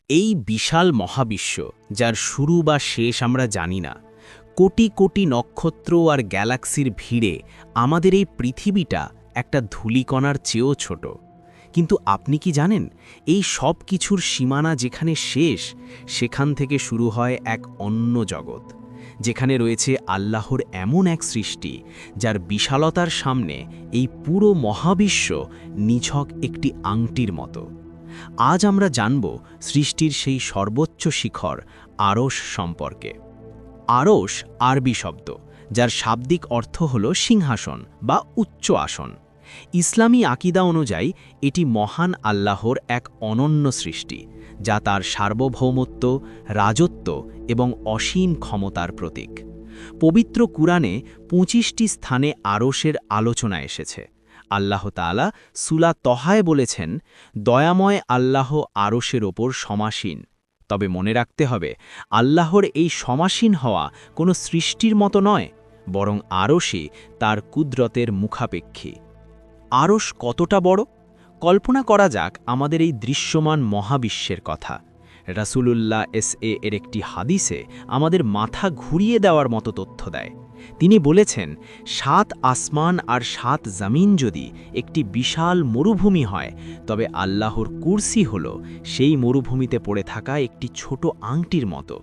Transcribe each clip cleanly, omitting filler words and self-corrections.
এই বিশাল মহাবিশ্ব, যার শুরু বা শেষ আমরা জানি না, কোটি কোটি নক্ষত্র আর গ্যালাক্সির ভিড়ে আমাদের এই পৃথিবীটা একটা ধূলিকণার চেয়েও ছোট। কিন্তু আপনি কি জানেন, এই সব কিছুর সীমানা যেখানে শেষ, সেখান থেকে শুরু হয় এক অন্য জগৎ, যেখানে রয়েছে আল্লাহর এমন এক সৃষ্টি যার বিশালতার সামনে এই পুরো মহাবিশ্ব নিছক একটি আংটির মতো। আজ আমরা জানব সৃষ্টির সেই সর্বোচ্চ শিখর আরশ সম্পর্কে। আরশ আরবি শব্দ, যার শাব্দিক অর্থ হল সিংহাসন বা উচ্চ আসন। ইসলামী আকিদা অনুযায়ী এটি মহান আল্লাহর এক অনন্য সৃষ্টি, যা তার সার্বভৌমত্ব, রাজত্ব এবং অসীম ক্ষমতার প্রতীক। পবিত্র কুরআনে ২৫টি স্থানে আরশের আলোচনা এসেছে। আল্লাহ তাআলা সূরা তহায় বলেছেন, দয়াময় আল্লাহ আরশের ওপর সমাসীন। তবে মনে রাখতে হবে, আল্লাহর এই সমাসীন হওয়া কোনো সৃষ্টির মতো নয়, বরং আরশই তার কুদরতের মুখাপেক্ষী। আরশ কতটা বড়? কল্পনা করা যাক আমাদের এই দৃশ্যমান মহাবিশ্বের কথা। রাসূলুল্লাহ এর একটি হাদিসে আমাদের মাথা ঘুরিয়ে দেওয়ার মতো তথ্য দেয়। তিনি বলেছেন, ৭ আসমান আর ৭ জমিন যদি একটি বিশাল মরুভূমি হয়, তবে আল্লাহর কুরসি হল সেই মরুভূমিতে পড়ে থাকা একটি ছোট আংটির মতো।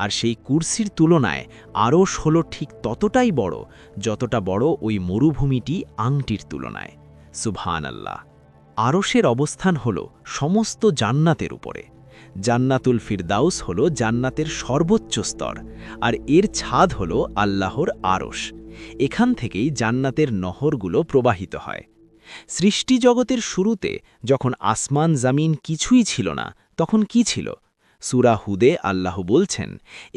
আর সেই কুরসির তুলনায় আরশ হল ঠিক ততটাই বড়, যতটা বড় ওই মরুভূমিটি আংটির তুলনায়। সুবহানাল্লাহ। আরশের অবস্থান হল সমস্ত জান্নাতের উপরে। জান্নাতুল ফিরদাউস হল জান্নাতের সর্বোচ্চ স্তর, আর এর ছাদ হল আল্লাহর আরশ। এখান থেকেই জান্নাতের নহরগুলো প্রবাহিত হয়। সৃষ্টি জগতের শুরুতে যখন আসমান জামিন কিছুই ছিল না, তখন কি ছিল? সূরা হুদে আল্লাহ বলছেন,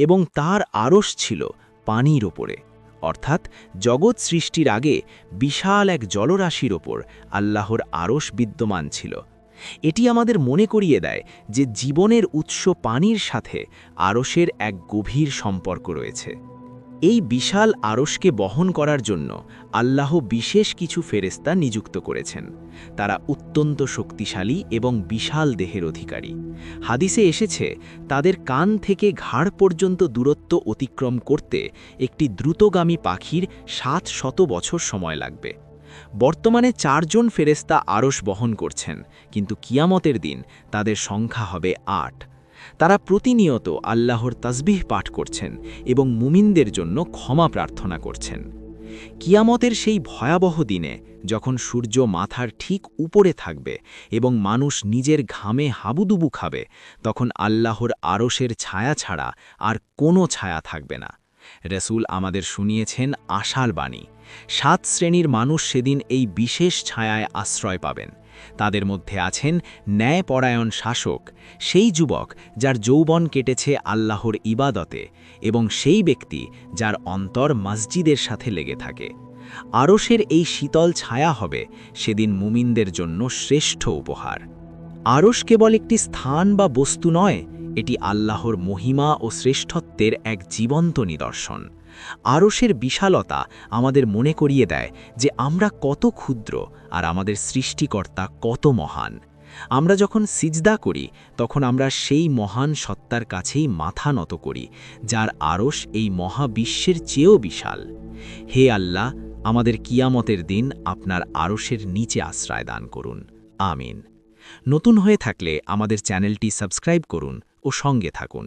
এবং তার আরশ ছিল পানির ওপরে। অর্থাৎ জগৎ সৃষ্টির আগে বিশাল এক জলরাশির ওপর আল্লাহর আরশ বিদ্যমান ছিল। এটি আমাদের মনে করিয়ে দেয় যে জীবনের উৎস পানির সাথে আরশের এক গভীর সম্পর্ক রয়েছে। এই বিশাল আরশকে বহন করার জন্য আল্লাহ বিশেষ কিছু ফেরেশতা নিযুক্ত করেছেন। তারা অত্যন্ত শক্তিশালী এবং বিশাল দেহের অধিকারী। হাদিসে এসেছে, তাদের কান থেকে ঘাড় পর্যন্ত দূরত্ব অতিক্রম করতে একটি দ্রুতগামী পাখির ৭০০ বছর সময় লাগবে। বর্তমানে ৪ জন ফেরেশতা আরশ বহন করছেন, কিন্তু কিয়ামতের দিন তাদের সংখ্যা হবে ৮। তারা প্রতিনিয়ত আল্লাহর তাসবিহ পাঠ করছেন এবং মুমিনদের জন্য ক্ষমা প্রার্থনা করছেন। কিয়ামতের সেই ভয়াবহ দিনে, যখন সূর্য মাথার ঠিক উপরে থাকবে এবং মানুষ নিজের ঘামে হাবুডুবু খাবে, তখন আল্লাহর আরশের ছায়া ছাড়া আর কোনো ছায়া থাকবে না। রাসূল আমাদের শুনিয়েছেন আশার বাণী। ৭ শ্রেণীর মানুষ সেদিন এই বিশেষ ছায়ায় আশ্রয় পাবেন। তাদের মধ্যে আছেন ন্যায়পরায়ণ শাসক, সেই যুবক যার যৌবন কেটেছে আল্লাহর ইবাদতে, এবং সেই ব্যক্তি যার অন্তর মসজিদের সাথে লেগে থাকে। আরশের এই শীতল ছায়া হবে সেদিন মুমিনদের জন্য শ্রেষ্ঠ উপহার। আরশ কেবল একটি স্থান বা বস্তু নয়, এটি আল্লাহর মহিমা ও শ্রেষ্ঠত্বের এক জীবন্ত নিদর্শন। আরশের বিশালতা আমাদের মনে করিয়ে দেয় যে আমরা কত ক্ষুদ্র আর আমাদের সৃষ্টিকর্তা কত মহান। আমরা যখন সিজদা করি, তখন আমরা সেই মহান সত্তার কাছেই মাথা নত করি, যার আরশ এই মহাবিশ্বের চেয়েও বিশাল। হে আল্লাহ, আমাদের কিয়ামতের দিন আপনার আরশের নিচে আশ্রয় দান করুন। আমিন। নতুন হয়ে থাকলে আমাদের চ্যানেলটি সাবস্ক্রাইব করুন ও সঙ্গে থাকুন।